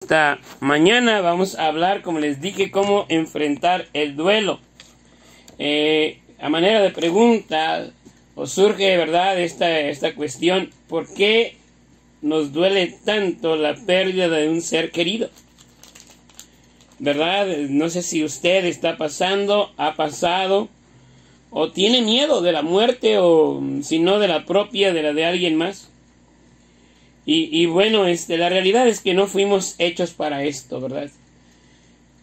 Esta mañana vamos a hablar, como les dije, cómo enfrentar el duelo. A manera de pregunta, os surge, ¿verdad?, esta cuestión: ¿por qué nos duele tanto la pérdida de un ser querido? ¿Verdad? No sé si usted está pasando, ha pasado, o tiene miedo de la muerte, o si no de la propia, de la de alguien más. Y bueno, la realidad es que no fuimos hechos para esto, ¿verdad?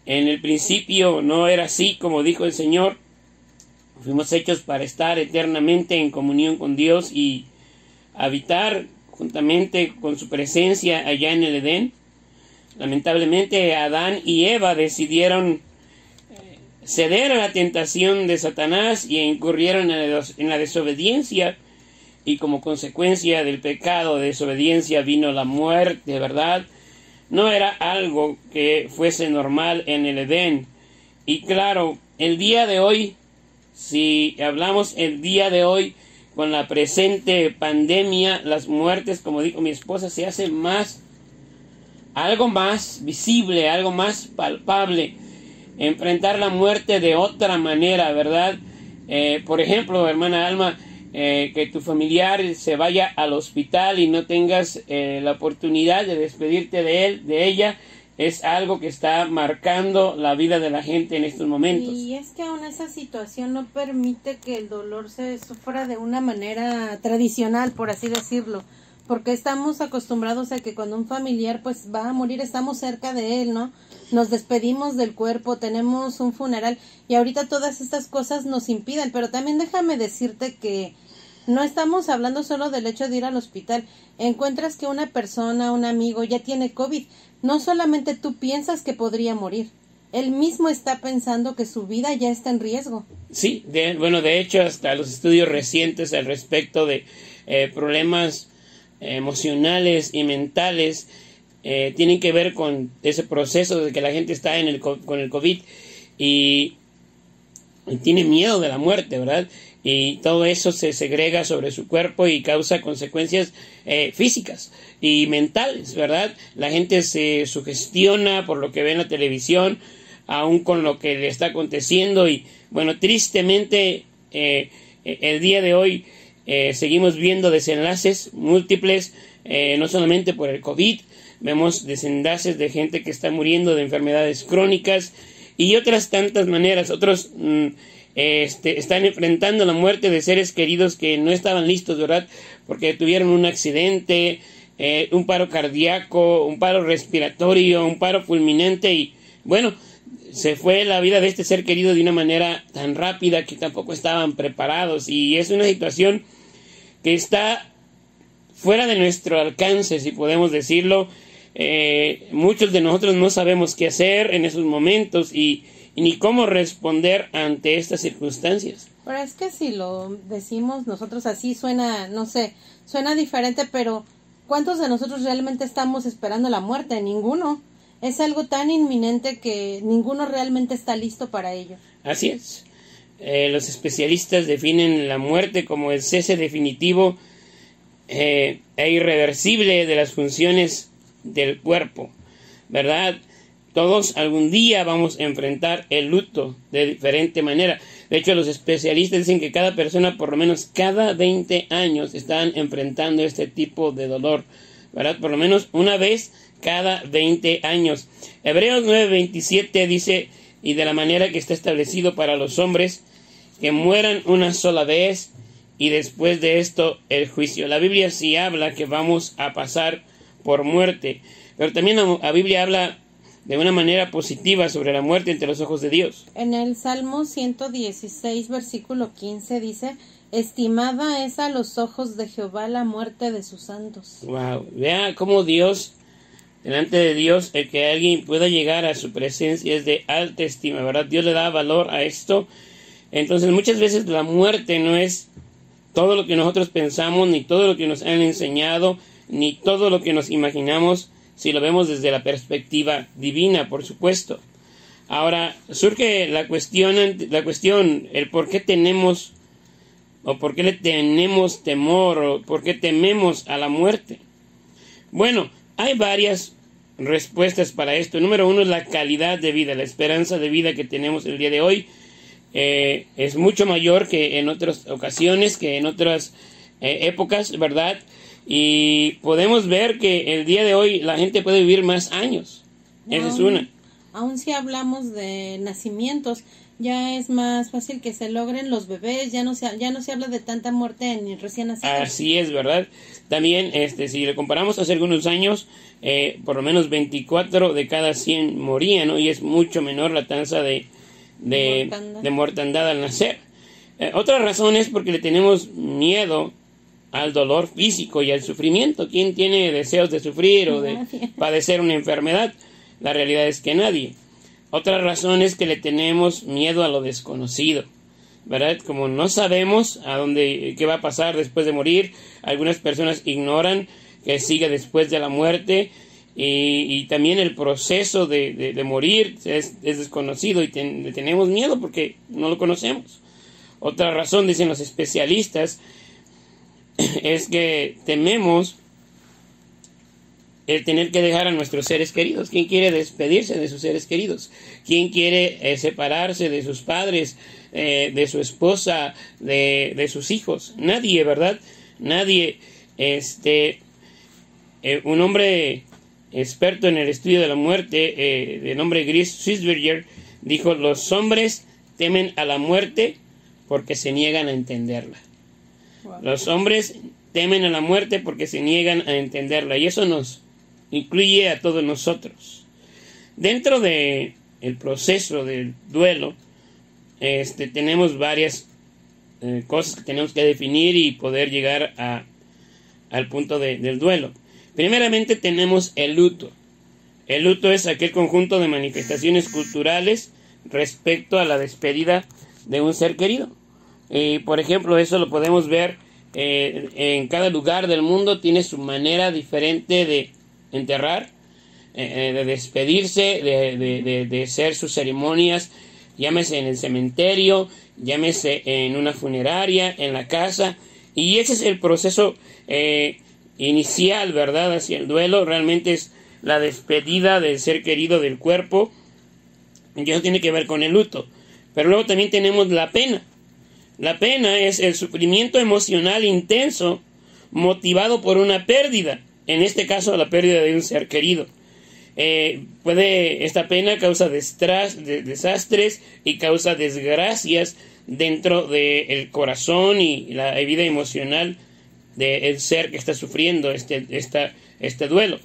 En el principio no era así, como dijo el Señor. Fuimos hechos para estar eternamente en comunión con Dios y habitar juntamente con su presencia allá en el Edén. Lamentablemente, Adán y Eva decidieron ceder a la tentación de Satanás y incurrieron en la desobediencia. Y como consecuencia del pecado de desobediencia vino la muerte, ¿verdad? No era algo que fuese normal en el Edén. Y claro, el día de hoy, si hablamos el día de hoy, con la presente pandemia, las muertes, como dijo mi esposa, se hace algo más visible, algo más palpable. Enfrentar la muerte de otra manera, ¿verdad? Por ejemplo, hermana Alma, que tu familiar se vaya al hospital y no tengas la oportunidad de despedirte de él, de ella, es algo que está marcando la vida de la gente en estos momentos. Y es que aún esa situación no permite que el dolor se sufra de una manera tradicional, por así decirlo, porque estamos acostumbrados a que cuando un familiar pues va a morir, estamos cerca de él, ¿no? Nos despedimos del cuerpo, tenemos un funeral, y ahorita todas estas cosas nos impiden. Pero también déjame decirte que no estamos hablando solo del hecho de ir al hospital. Encuentras que una persona, un amigo, ya tiene COVID. No solamente tú piensas que podría morir. Él mismo está pensando que su vida ya está en riesgo. Sí, de hecho, hasta los estudios recientes al respecto de problemas emocionales y mentales tienen que ver con ese proceso de que la gente está con el COVID y tiene miedo de la muerte, ¿verdad? Y todo eso se segrega sobre su cuerpo y causa consecuencias físicas y mentales, ¿verdad? La gente se sugestiona por lo que ve en la televisión, aún con lo que le está aconteciendo. Y bueno, tristemente, el día de hoy seguimos viendo desenlaces múltiples, no solamente por el COVID, vemos desenlaces de gente que está muriendo de enfermedades crónicas y otras tantas maneras. Otros están enfrentando la muerte de seres queridos que no estaban listos, ¿verdad? Porque tuvieron un accidente, un paro cardíaco, un paro respiratorio, un paro fulminante, y bueno, se fue la vida de este ser querido de una manera tan rápida que tampoco estaban preparados. Y es una situación que está fuera de nuestro alcance, si podemos decirlo. Muchos de nosotros no sabemos qué hacer en esos momentos y ni cómo responder ante estas circunstancias. Pero es que si lo decimos nosotros así suena, no sé, suena diferente, pero ¿cuántos de nosotros realmente estamos esperando la muerte? Ninguno. Es algo tan inminente que ninguno realmente está listo para ello. Así es. Los especialistas definen la muerte como el cese definitivo e irreversible de las funciones del cuerpo, ¿verdad? Todos algún día vamos a enfrentar el luto de diferente manera. De hecho, los especialistas dicen que cada persona, por lo menos cada 20 años, están enfrentando este tipo de dolor, ¿verdad? Por lo menos una vez cada 20 años. Hebreos 9:27 dice: y de la manera que está establecido para los hombres, que mueran una sola vez, y después de esto el juicio. La Biblia sí habla que vamos a pasar por muerte, pero también la Biblia habla de una manera positiva sobre la muerte entre los ojos de Dios. En el Salmo 116, versículo 15 dice: estimada es a los ojos de Jehová la muerte de sus santos. Wow, vea cómo Dios, delante de Dios, el que alguien pueda llegar a su presencia es de alta estima, ¿verdad? Dios le da valor a esto. Entonces muchas veces la muerte no es todo lo que nosotros pensamos, ni todo lo que nos han enseñado, ni todo lo que nos imaginamos, si lo vemos desde la perspectiva divina, por supuesto. Ahora, surge la cuestión, el por qué tenemos, o por qué le tenemos temor, o por qué tememos a la muerte. Bueno, hay varias respuestas para esto. Número uno es la calidad de vida, la esperanza de vida que tenemos el día de hoy. Es mucho mayor que en otras ocasiones, que en otras épocas, ¿verdad? Y podemos ver que el día de hoy la gente puede vivir más años. Esa es una. Aún si hablamos de nacimientos, ya es más fácil que se logren los bebés, ya no se habla de tanta muerte en recién nacidos. Así es, ¿verdad? También, si le comparamos hace algunos años, por lo menos 24 de cada 100 morían, ¿no? Y es mucho menor la tasa de mortandad al nacer. Otra razón es porque le tenemos miedo al dolor físico y al sufrimiento. ¿Quién tiene deseos de sufrir o de padecer una enfermedad? La realidad es que nadie. Otra razón es que le tenemos miedo a lo desconocido, ¿verdad? Como no sabemos qué va a pasar después de morir, algunas personas ignoran que sigue después de la muerte, y también el proceso de morir es desconocido y le tenemos miedo porque no lo conocemos. Otra razón, dicen los especialistas, es que tememos el tener que dejar a nuestros seres queridos. ¿Quién quiere despedirse de sus seres queridos? ¿Quién quiere separarse de sus padres, de su esposa, de sus hijos? Nadie, ¿verdad? Nadie. Un hombre experto en el estudio de la muerte, de nombre Chris Swissberger, dijo: los hombres temen a la muerte porque se niegan a entenderla. Wow. Los hombres temen a la muerte porque se niegan a entenderla, y eso nos incluye a todos nosotros. Dentro de el proceso del duelo, tenemos varias cosas que tenemos que definir y poder llegar al punto del duelo. Primeramente tenemos el luto. El luto es aquel conjunto de manifestaciones culturales respecto a la despedida de un ser querido. Por ejemplo, eso lo podemos ver en cada lugar del mundo. Tiene su manera diferente de enterrar, de despedirse, de hacer sus ceremonias, llámese en el cementerio, llámese en una funeraria, en la casa, y ese es el proceso inicial, ¿verdad?, hacia el duelo. Realmente es la despedida del ser querido del cuerpo, y eso tiene que ver con el luto. Pero luego también tenemos la pena. La pena es el sufrimiento emocional intenso motivado por una pérdida. En este caso, la pérdida de un ser querido. Esta pena causa desastres y causa desgracias dentro del corazón y la vida emocional del ser que está sufriendo este duelo.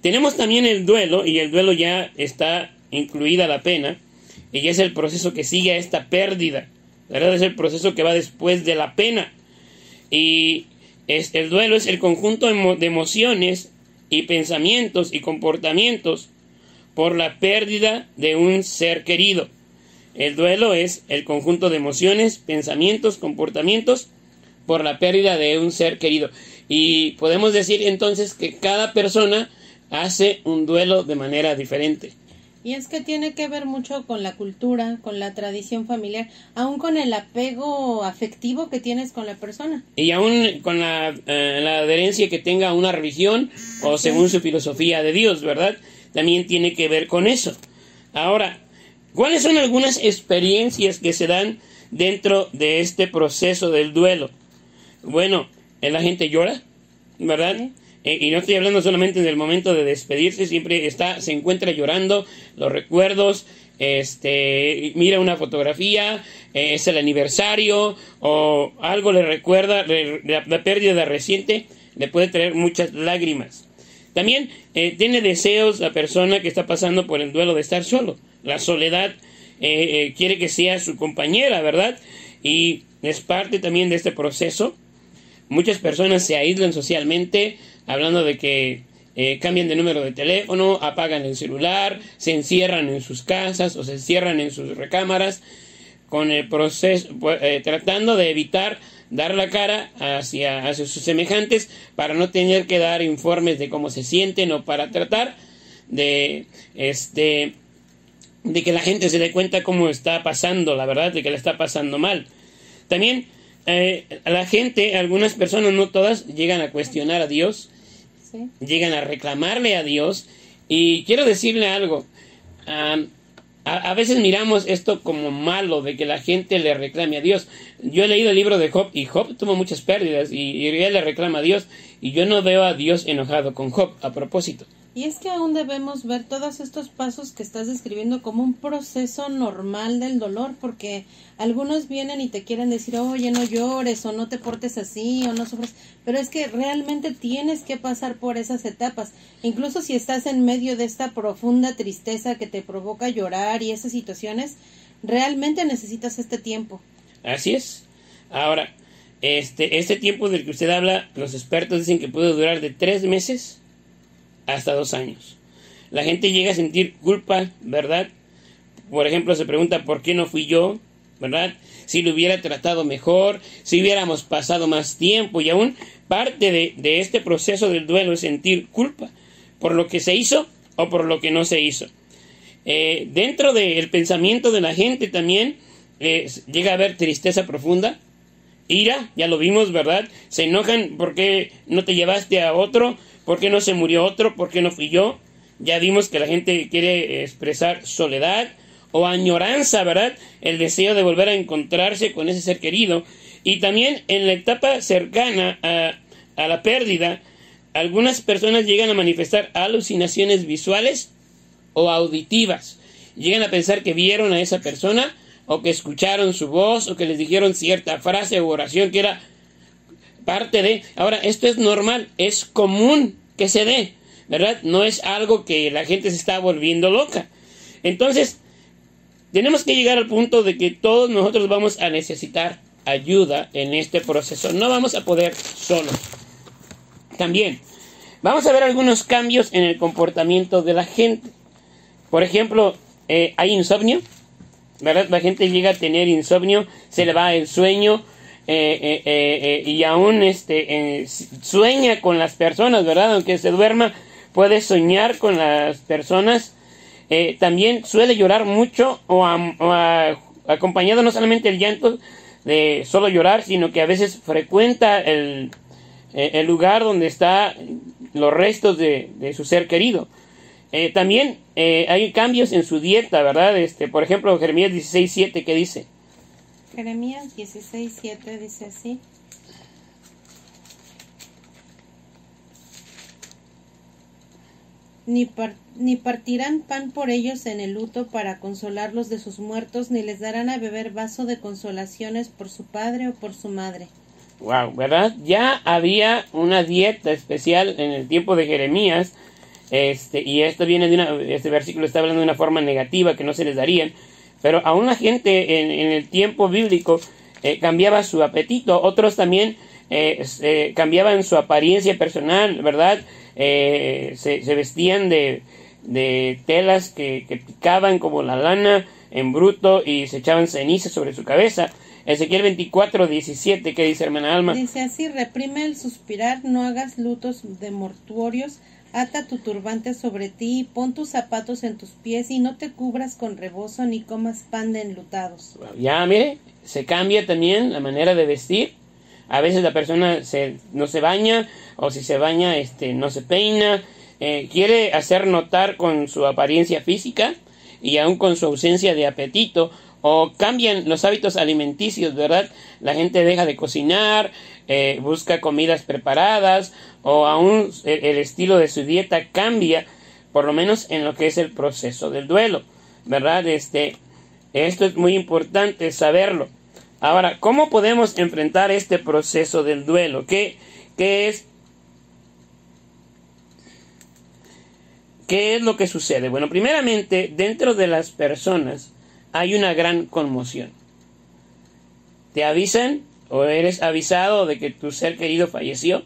Tenemos también el duelo, y el duelo ya está incluida la pena, y ya es el proceso que sigue a esta pérdida, ¿verdad? Es el proceso que va después de la pena. Y el duelo es el conjunto de emociones y pensamientos y comportamientos por la pérdida de un ser querido. El duelo es el conjunto de emociones, pensamientos, comportamientos por la pérdida de un ser querido. Y podemos decir entonces que cada persona hace un duelo de manera diferente. Y es que tiene que ver mucho con la cultura, con la tradición familiar, aún con el apego afectivo que tienes con la persona. Y aún con la adherencia que tenga a una religión o según su filosofía de Dios, ¿verdad? También tiene que ver con eso. Ahora, ¿cuáles son algunas experiencias que se dan dentro de este proceso del duelo? Bueno, la gente llora, ¿verdad? ¿Sí? Y no estoy hablando solamente del momento de despedirse, siempre se encuentra llorando los recuerdos, mira una fotografía, es el aniversario o algo le recuerda, la pérdida reciente le puede traer muchas lágrimas. También tiene deseos la persona que está pasando por el duelo de estar solo. La soledad quiere que sea su compañera, ¿verdad? Y es parte también de este proceso. Muchas personas se aíslan socialmente, hablando de que cambian de número de teléfono, apagan el celular, se encierran en sus casas o se encierran en sus recámaras, con el proceso, tratando de evitar dar la cara hacia sus semejantes para no tener que dar informes de cómo se sienten, o para tratar de que la gente se dé cuenta cómo está pasando, la verdad, de que la está pasando mal. También la gente, algunas personas, no todas, llegan a cuestionar a Dios, ¿sí? Llegan a reclamarle a Dios, Y quiero decirle algo. A veces miramos esto como malo, de que la gente le reclame a Dios. Yo he leído el libro de Job, y Job tuvo muchas pérdidas, y él le reclama a Dios, y yo no veo a Dios enojado con Job, a propósito. Y es que aún debemos ver todos estos pasos que estás describiendo como un proceso normal del dolor, porque algunos vienen y te quieren decir, oye, no llores, o no te portes así, o no sufres, pero es que realmente tienes que pasar por esas etapas. Incluso si estás en medio de esta profunda tristeza que te provoca llorar y esas situaciones, realmente necesitas este tiempo. Así es. Ahora, este tiempo del que usted habla, los expertos dicen que puede durar de 3 meses hasta 2 años. La gente llega a sentir culpa, ¿verdad? Por ejemplo, se pregunta ¿por qué no fui yo? ¿Verdad? Si lo hubiera tratado mejor, si hubiéramos pasado más tiempo, y aún parte de este proceso del duelo es sentir culpa por lo que se hizo o por lo que no se hizo. Dentro del pensamiento de la gente también llega a haber tristeza profunda, ira, ya lo vimos, ¿verdad? Se enojan porque no te llevaste a otro, porque no se murió otro, porque no fui yo. Ya vimos que la gente quiere expresar soledad o añoranza, ¿verdad? El deseo de volver a encontrarse con ese ser querido. Y también en la etapa cercana a la pérdida, algunas personas llegan a manifestar alucinaciones visuales o auditivas. Llegan a pensar que vieron a esa persona, o que escucharon su voz, o que les dijeron cierta frase o oración que era parte de... Ahora, esto es normal, es común que se dé, ¿verdad? No es algo que la gente se está volviendo loca. Entonces, tenemos que llegar al punto de que todos nosotros vamos a necesitar ayuda en este proceso. No vamos a poder solos. También, vamos a ver algunos cambios en el comportamiento de la gente. Por ejemplo, hay insomnio, ¿verdad? La gente llega a tener insomnio, se le va el sueño, y aún sueña con las personas, ¿verdad? Aunque se duerma, puede soñar con las personas. También suele llorar mucho, acompañado no solamente el llanto de solo llorar, sino que a veces frecuenta el lugar donde están los restos de su ser querido. También hay cambios en su dieta, ¿verdad? Por ejemplo, Jeremías 16:7, ¿qué dice? Jeremías 16:7 dice así: Ni partirán pan por ellos en el luto para consolarlos de sus muertos, ni les darán a beber vaso de consolaciones por su padre o por su madre. Wow, ¿verdad? Ya había una dieta especial en el tiempo de Jeremías, y esto viene de este versículo está hablando de una forma negativa que no se les darían, pero aún la gente en el tiempo bíblico cambiaba su apetito. Otros también cambiaban su apariencia personal, ¿verdad? Se vestían de telas que picaban como la lana en bruto, y se echaban ceniza sobre su cabeza. Ezequiel 24:17, ¿qué dice, hermana Alma? Dice así: reprime el suspirar, no hagas lutos de mortuorios, ata tu turbante sobre ti, pon tus zapatos en tus pies, y no te cubras con rebozo, ni comas pan de enlutados. Ya, mire, se cambia también la manera de vestir. A veces la persona no se baña, o si se baña, no se peina. Quiere hacer notar con su apariencia física y aún con su ausencia de apetito. O cambian los hábitos alimenticios, ¿verdad? La gente deja de cocinar, busca comidas preparadas, o aún el estilo de su dieta cambia, por lo menos en lo que es el proceso del duelo, ¿verdad? Esto es muy importante saberlo. Ahora, ¿cómo podemos enfrentar este proceso del duelo? ¿Qué es lo que sucede? Bueno, primeramente, dentro de las personas hay una gran conmoción. Te avisan o eres avisado de que tu ser querido falleció.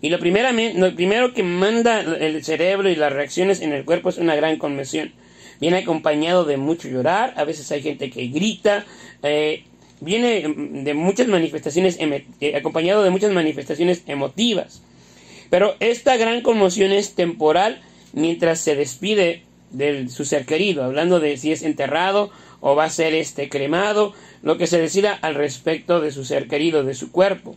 Y lo primero que manda el cerebro y las reacciones en el cuerpo es una gran conmoción. Viene acompañado de mucho llorar, a veces hay gente que grita, viene de muchas manifestaciones, acompañado de muchas manifestaciones emotivas. Pero esta gran conmoción es temporal mientras se despide de su ser querido, hablando de si es enterrado o va a ser cremado, lo que se decida al respecto de su ser querido, de su cuerpo.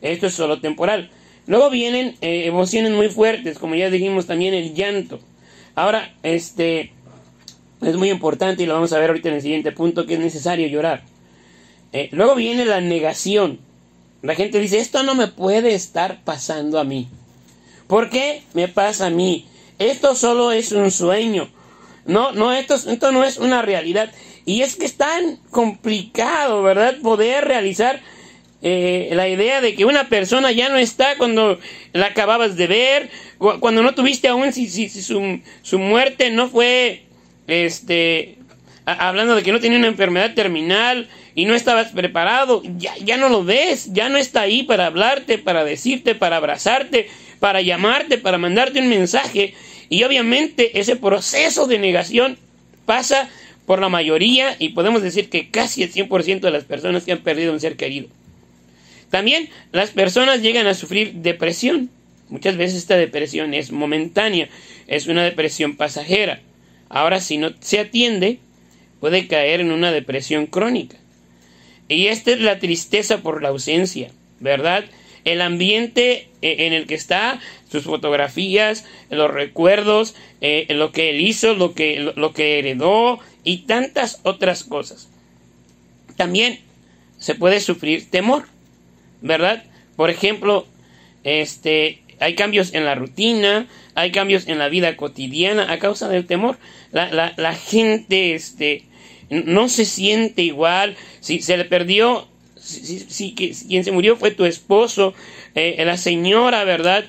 Esto es solo temporal. Luego vienen emociones muy fuertes, como ya dijimos también el llanto. Ahora, es muy importante, y lo vamos a ver ahorita en el siguiente punto, que es necesario llorar. Luego viene la negación. La gente dice, esto no me puede estar pasando a mí. ¿Por qué me pasa a mí? Esto solo es un sueño. No, esto no es una realidad. Y es que es tan complicado, ¿verdad? Poder realizar la idea de que una persona ya no está cuando la acababas de ver, cuando no tuviste aún si su muerte no fue, hablando de que no tenía una enfermedad terminal y no estabas preparado, ya no lo ves, ya no está ahí para hablarte, para decirte, para abrazarte, para llamarte, para mandarte un mensaje. Y obviamente ese proceso de negación pasa por la mayoría, y podemos decir que casi el 100% de las personas que han perdido un ser querido. También las personas llegan a sufrir depresión. Muchas veces esta depresión es momentánea, es una depresión pasajera. Ahora, si no se atiende, puede caer en una depresión crónica. Y esta es la tristeza por la ausencia, ¿verdad? El ambiente en el que está, sus fotografías, los recuerdos, lo que él hizo, lo que heredó y tantas otras cosas. También se puede sufrir temor, ¿verdad? Por ejemplo, hay cambios en la rutina, hay cambios en la vida cotidiana a causa del temor. La gente no se siente igual. Si se le perdió, quien se murió fue tu esposo, la señora, ¿verdad?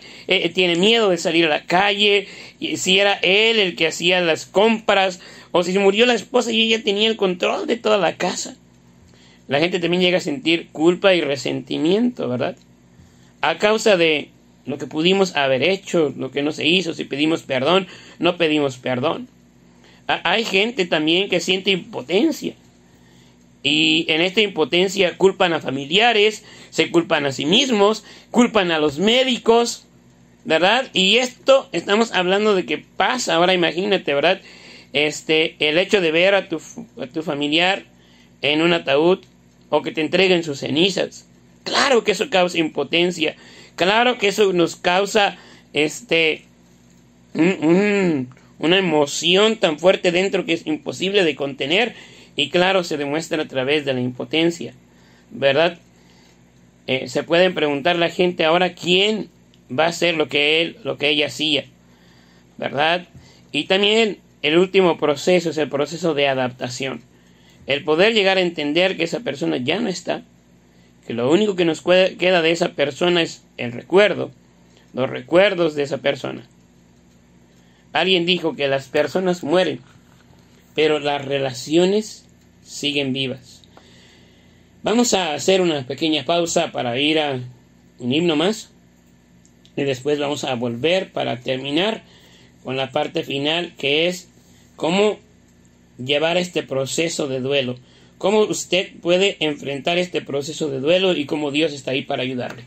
Tiene miedo de salir a la calle. Y si era él el que hacía las compras, o si se murió la esposa y ella tenía el control de toda la casa. La gente también llega a sentir culpa y resentimiento, ¿verdad? A causa de lo que pudimos haber hecho, lo que no se hizo, si pedimos perdón, no pedimos perdón. Hay gente también que siente impotencia. Y en esta impotencia culpan a familiares, se culpan a sí mismos, culpan a los médicos, ¿verdad? Y esto estamos hablando de que pasa. Ahora imagínate, ¿verdad? El hecho de ver a tu familiar en un ataúd, o que te entreguen sus cenizas. Claro que eso causa impotencia. Claro que eso nos causa una emoción tan fuerte dentro que es imposible de contener. Y claro, se demuestra a través de la impotencia, ¿verdad? Se pueden preguntar la gente ahora quién va a hacer lo que ella hacía, ¿verdad? Y también el último proceso es el proceso de adaptación. El poder llegar a entender que esa persona ya no está, que lo único que nos queda de esa persona es el recuerdo, los recuerdos de esa persona. Alguien dijo que las personas mueren, pero las relaciones siguen vivas. Vamos a hacer una pequeña pausa para ir a un himno más, y después vamos a volver para terminar con la parte final, que es cómo llevar este proceso de duelo, cómo usted puede enfrentar este proceso de duelo y cómo Dios está ahí para ayudarle.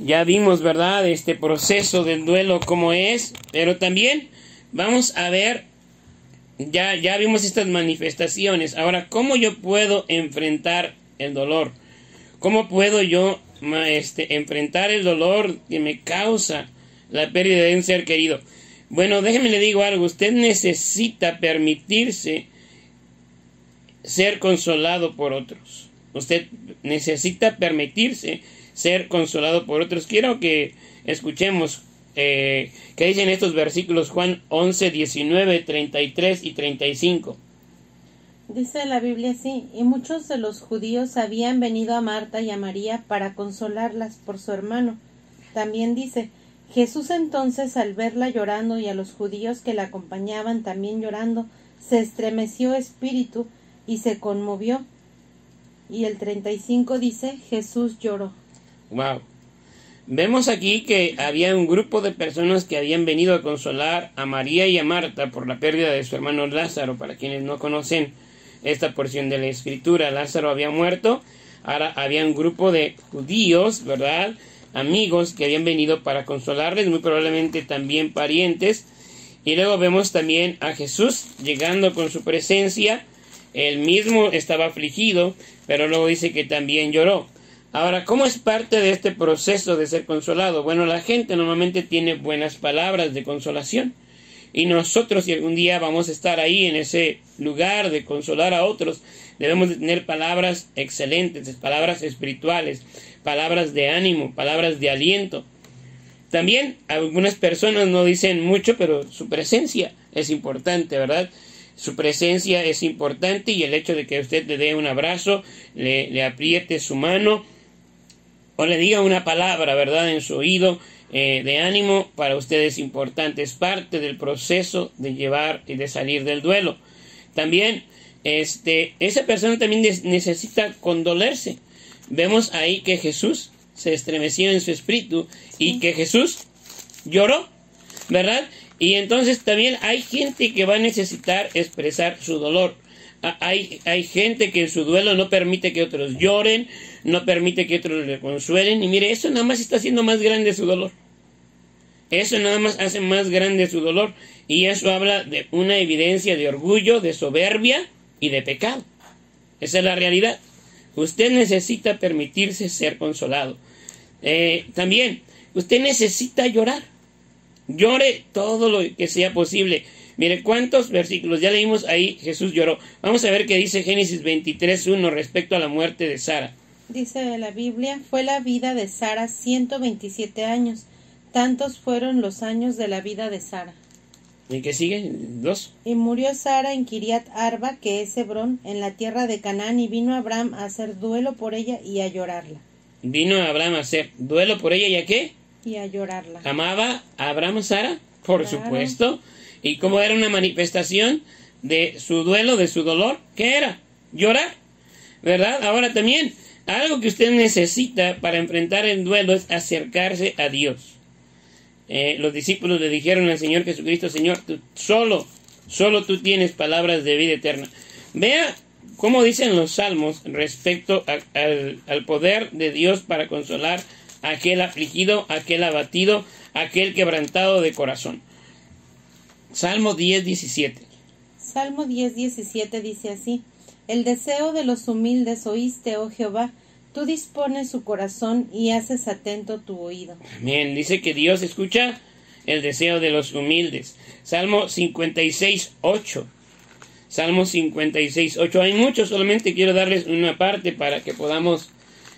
Ya vimos, ¿verdad?, este proceso del duelo cómo es, pero también vamos a ver, ya vimos estas manifestaciones. Ahora, ¿cómo yo puedo enfrentar el dolor? ¿Cómo puedo yo enfrentar el dolor que me causa la pérdida de un ser querido? Bueno, déjeme le digo algo. Usted necesita permitirse ser consolado por otros. Usted necesita permitirse ser consolado por otros. Quiero que escuchemos qué dicen estos versículos, Juan 11, 19, 33 y 35. Dice la Biblia así: y muchos de los judíos habían venido a Marta y a María para consolarlas por su hermano. También dice: Jesús entonces, al verla llorando y a los judíos que la acompañaban también llorando, se estremeció espíritu y se conmovió. Y el 35 dice: Jesús lloró. Wow. Vemos aquí que había un grupo de personas que habían venido a consolar a María y a Marta por la pérdida de su hermano Lázaro. Para quienes no conocen esta porción de la escritura. Lázaro había muerto, ahora había un grupo de judíos, ¿verdad?, amigos que habían venido para consolarles, muy probablemente también parientes. Y luego vemos también a Jesús llegando con su presencia. Él mismo estaba afligido, pero luego dice que también lloró. Ahora, ¿cómo es parte de este proceso de ser consolado? Bueno, la gente normalmente tiene buenas palabras de consolación. Y nosotros, si algún día vamos a estar ahí en ese lugar de consolar a otros, debemos de tener palabras excelentes, palabras espirituales, palabras de ánimo, palabras de aliento. También algunas personas no dicen mucho, pero su presencia es importante, ¿verdad? Su presencia es importante, y el hecho de que usted le dé un abrazo, le apriete su mano o le diga una palabra, ¿verdad?, en su oído de ánimo, para usted es importante. Es parte del proceso de llevar y de salir del duelo. También esa persona también necesita condolerse. Vemos ahí que Jesús se estremeció en su espíritu y que Jesús lloró, ¿verdad? Y entonces también hay gente que va a necesitar expresar su dolor. Hay gente que en su duelo no permite que otros lloren, no permite que otros le consuelen. Y mire, eso nada más está haciendo más grande su dolor. Eso nada más hace más grande su dolor. Y eso habla de una evidencia de orgullo, de soberbia y de pecado. Esa es la realidad. Usted necesita permitirse ser consolado. También, usted necesita llorar. Llore todo lo que sea posible. Mire, ¿cuántos versículos? Ya leímos ahí, Jesús lloró. Vamos a ver qué dice Génesis 23:1 respecto a la muerte de Sara. Dice la Biblia: fue la vida de Sara 127 años. Tantos fueron los años de la vida de Sara. ¿Y qué sigue? 2. Y murió Sara en Kiriat Arba, que es Hebrón, en la tierra de Canaán, y vino Abraham a hacer duelo por ella y a llorarla. Vino Abraham a hacer duelo por ella, ¿y a qué? Y a llorarla. ¿Amaba a Abraham a Sara? Por supuesto. ¿Y cómo era una manifestación de su duelo, de su dolor? ¿Qué era? Llorar, ¿verdad? Ahora también, algo que usted necesita para enfrentar el duelo es acercarse a Dios. Los discípulos le dijeron al Señor Jesucristo: Señor, solo tú tienes palabras de vida eterna. Vea cómo dicen los salmos respecto al poder de Dios para consolar a aquel afligido, aquel abatido, aquel quebrantado de corazón. Salmo 10:17. Salmo 10:17 dice así: el deseo de los humildes oíste, oh Jehová. Tú dispones su corazón y haces atento tu oído. Amén. Dice que Dios escucha el deseo de los humildes. Salmo 56:8. Salmo 56:8. Hay muchos, solamente quiero darles una parte para que podamos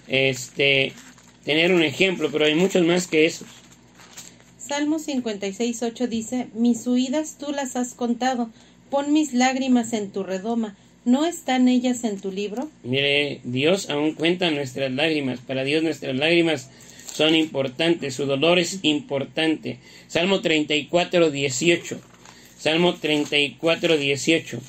tener un ejemplo, pero hay muchos más que esos. Salmo 56:8 dice: mis huidas tú las has contado, pon mis lágrimas en tu redoma. ¿No están ellas en tu libro? Mire, Dios aún cuenta nuestras lágrimas. Para Dios nuestras lágrimas son importantes, su dolor es importante. Salmo 34:18. Salmo 34:18.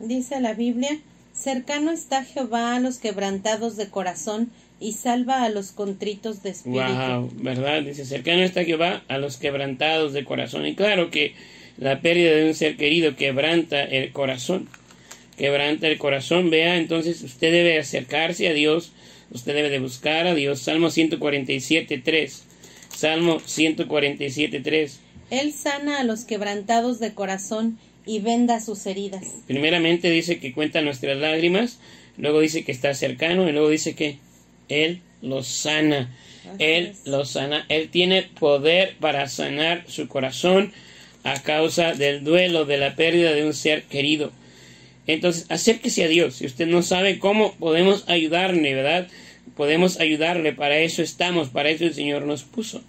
Dice la Biblia: cercano está Jehová a los quebrantados de corazón y salva a los contritos de espíritu. Wow, ¿verdad? Dice, cercano está Jehová a los quebrantados de corazón. Y claro que la pérdida de un ser querido quebranta el corazón. Quebranta el corazón. Vea, entonces usted debe acercarse a Dios. Usted debe de buscar a Dios. Salmo 147:3. Salmo 147:3. Él sana a los quebrantados de corazón y venda sus heridas. Primeramente dice que cuenta nuestras lágrimas. Luego dice que está cercano. Y luego dice que Él los sana. Él los sana. Él tiene poder para sanar su corazón a causa del duelo, de la pérdida de un ser querido. Entonces, acérquese a Dios. Si usted no sabe cómo, podemos ayudarle, ¿verdad? Podemos ayudarle, para eso estamos, para eso el Señor nos puso.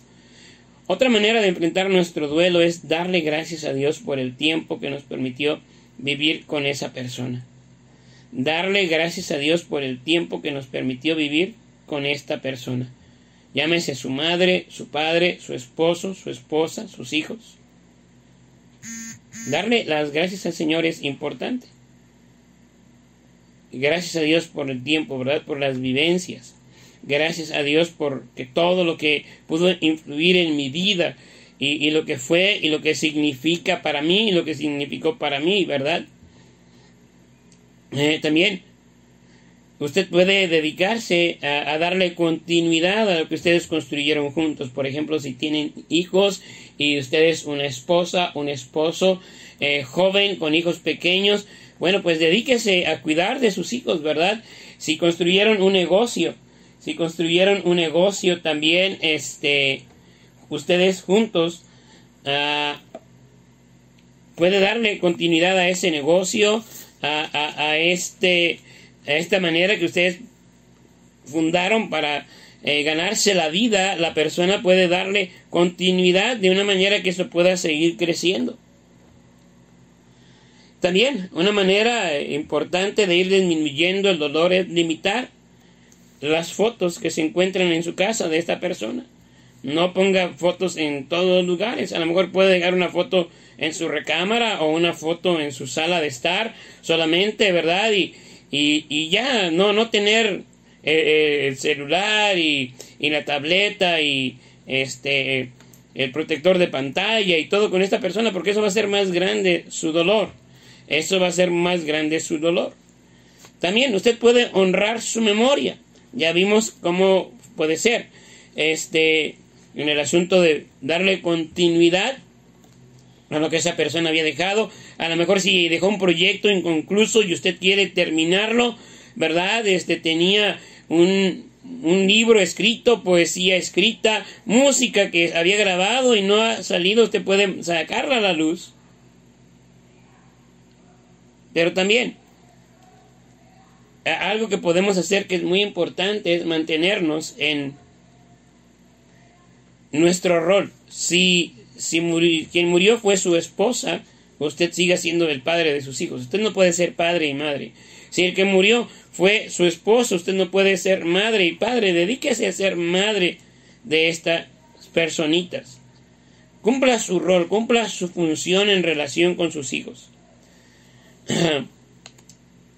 Otra manera de enfrentar nuestro duelo es darle gracias a Dios por el tiempo que nos permitió vivir con esa persona. Darle gracias a Dios por el tiempo que nos permitió vivir con esta persona. Llámese su madre, su padre, su esposo, su esposa, sus hijos. Darle las gracias al Señor es importante. Gracias a Dios por el tiempo, ¿verdad? Por las vivencias. Gracias a Dios por que todo lo que pudo influir en mi vida y lo que fue y lo que significa para mí y lo que significó para mí, ¿verdad? También usted puede dedicarse a darle continuidad a lo que ustedes construyeron juntos. Por ejemplo, si tienen hijos y ustedes una esposa, un esposo joven con hijos pequeños, bueno, pues dedíquese a cuidar de sus hijos, ¿verdad? Si construyeron un negocio también, ustedes juntos, puede darle continuidad a ese negocio, a esta manera que ustedes fundaron para ganarse la vida. La persona puede darle continuidad de una manera que eso pueda seguir creciendo. También una manera importante de ir disminuyendo el dolor es limitar las fotos que se encuentran en su casa de esta persona. No ponga fotos en todos lugares. A lo mejor puede dejar una foto en su recámara o una foto en su sala de estar solamente, ¿verdad? Y ya, no tener el celular y la tableta y el protector de pantalla y todo con esta persona, porque eso va a ser más grande su dolor. También usted puede honrar su memoria. Ya vimos cómo puede ser en el asunto de darle continuidad a lo que esa persona había dejado. A lo mejor si dejó un proyecto inconcluso y usted quiere terminarlo, ¿verdad? Tenía un libro escrito, poesía escrita, música que había grabado y no ha salido, usted puede sacarla a la luz. Pero también algo que podemos hacer que es muy importante es mantenernos en nuestro rol. Si quien murió fue su esposa, usted siga siendo el padre de sus hijos. Usted no puede ser padre y madre. Si el que murió fue su esposo, usted no puede ser madre y padre. Dedíquese a ser madre de estas personitas. Cumpla su rol, cumpla su función en relación con sus hijos.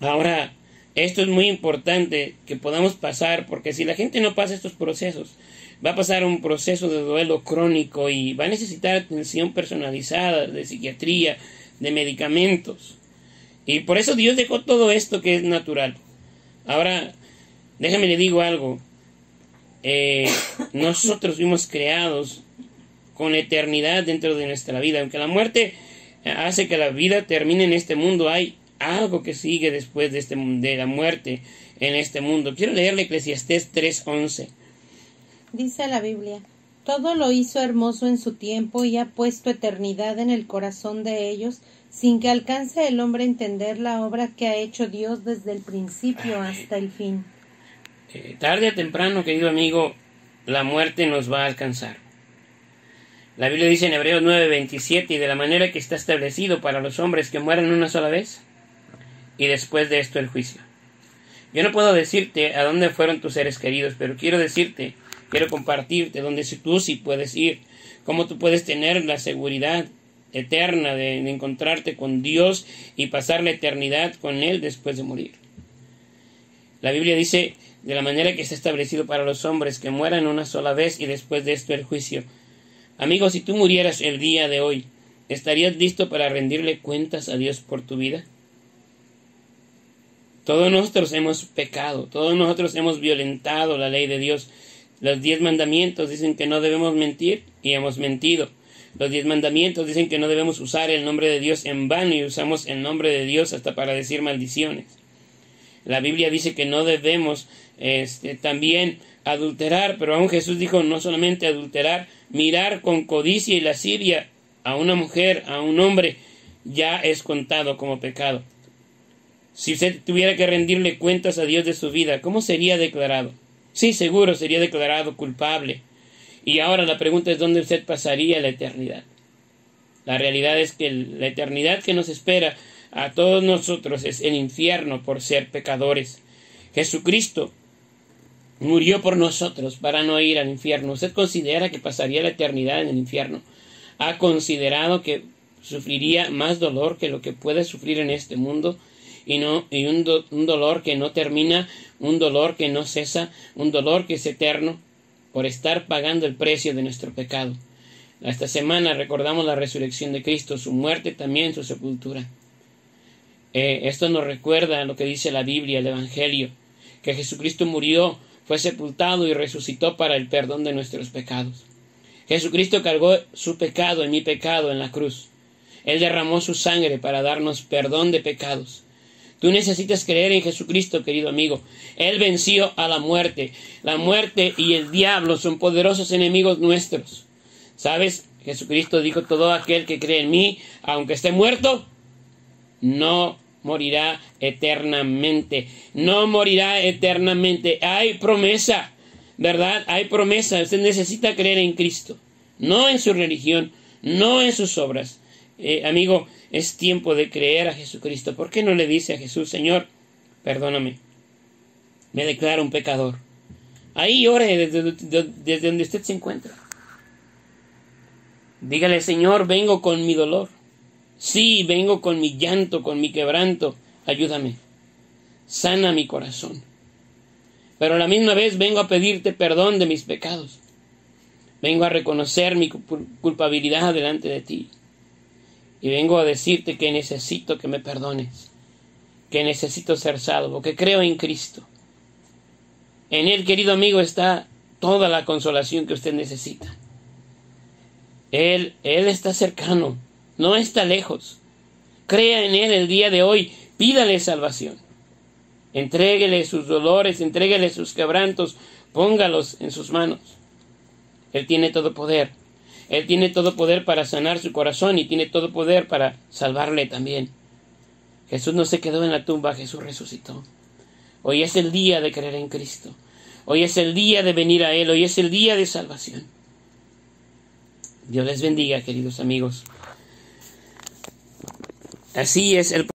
Ahora, esto es muy importante que podamos pasar, porque si la gente no pasa estos procesos, va a pasar un proceso de duelo crónico y va a necesitar atención personalizada de psiquiatría, de medicamentos. Y por eso Dios dejó todo esto que es natural. Ahora, déjame le digo algo. Nosotros fuimos creados con eternidad dentro de nuestra vida. Aunque la muerte hace que la vida termine en este mundo, hay algo que sigue después de la muerte en este mundo. Quiero leerle Eclesiastés 3:11. Dice la Biblia: todo lo hizo hermoso en su tiempo y ha puesto eternidad en el corazón de ellos, sin que alcance el hombre a entender la obra que ha hecho Dios desde el principio hasta el fin. Tarde o temprano, querido amigo, la muerte nos va a alcanzar. La Biblia dice en Hebreos 9:27: y de la manera que está establecido para los hombres que mueren una sola vez, y después de esto el juicio. Yo no puedo decirte a dónde fueron tus seres queridos, pero quiero compartirte donde tú sí puedes ir, cómo tú puedes tener la seguridad eterna de encontrarte con Dios y pasar la eternidad con Él después de morir. La Biblia dice: de la manera que está establecido para los hombres que mueran una sola vez y después de esto el juicio. Amigo, si tú murieras el día de hoy, ¿estarías listo para rendirle cuentas a Dios por tu vida? Todos nosotros hemos pecado, todos nosotros hemos violentado la ley de Dios. Los 10 mandamientos dicen que no debemos mentir y hemos mentido. Los 10 mandamientos dicen que no debemos usar el nombre de Dios en vano y usamos el nombre de Dios hasta para decir maldiciones. La Biblia dice que no debemos también adulterar, pero aún Jesús dijo no solamente adulterar, mirar con codicia y lascivia a una mujer, a un hombre, ya es contado como pecado. Si usted tuviera que rendirle cuentas a Dios de su vida, ¿cómo sería declarado? Sí, seguro sería declarado culpable. Y ahora la pregunta es: ¿dónde usted pasaría la eternidad? La realidad es que la eternidad que nos espera a todos nosotros es el infierno por ser pecadores. Jesucristo murió por nosotros para no ir al infierno. ¿Usted considera que pasaría la eternidad en el infierno? ¿Ha considerado que sufriría más dolor que lo que puede sufrir en este mundo? Y un dolor que no termina, un dolor que no cesa, un dolor que es eterno, por estar pagando el precio de nuestro pecado. Esta semana recordamos la resurrección de Cristo, su muerte, también su sepultura. Esto nos recuerda lo que dice la Biblia, el Evangelio, que Jesucristo murió, fue sepultado y resucitó para el perdón de nuestros pecados. Jesucristo cargó su pecado y mi pecado en la cruz. Él derramó su sangre para darnos perdón de pecados. Tú necesitas creer en Jesucristo, querido amigo. Él venció a la muerte. La muerte y el diablo son poderosos enemigos nuestros. ¿Sabes? Jesucristo dijo: todo aquel que cree en mí, aunque esté muerto, no morirá eternamente. No morirá eternamente. Hay promesa, ¿verdad? Hay promesa. Usted necesita creer en Cristo, no en su religión, no en sus obras. Amigo, es tiempo de creer a Jesucristo. ¿Por qué no le dice a Jesús: Señor, perdóname, me declaro un pecador? Ahí ore desde donde usted se encuentra. Dígale: Señor, vengo con mi dolor. Sí, vengo con mi llanto, con mi quebranto. Ayúdame. Sana mi corazón. Pero a la misma vez vengo a pedirte perdón de mis pecados. Vengo a reconocer mi culpabilidad delante de ti. Y vengo a decirte que necesito que me perdones. Que necesito ser salvo. Que creo en Cristo. En Él, querido amigo, está toda la consolación que usted necesita. Él está cercano. No está lejos. Crea en Él el día de hoy. Pídale salvación. Entréguele sus dolores, entréguele sus quebrantos. Póngalos en sus manos. Él tiene todo poder. Él tiene todo poder para sanar su corazón y tiene todo poder para salvarle también. Jesús no se quedó en la tumba, Jesús resucitó. Hoy es el día de creer en Cristo. Hoy es el día de venir a Él. Hoy es el día de salvación. Dios les bendiga, queridos amigos. Así es el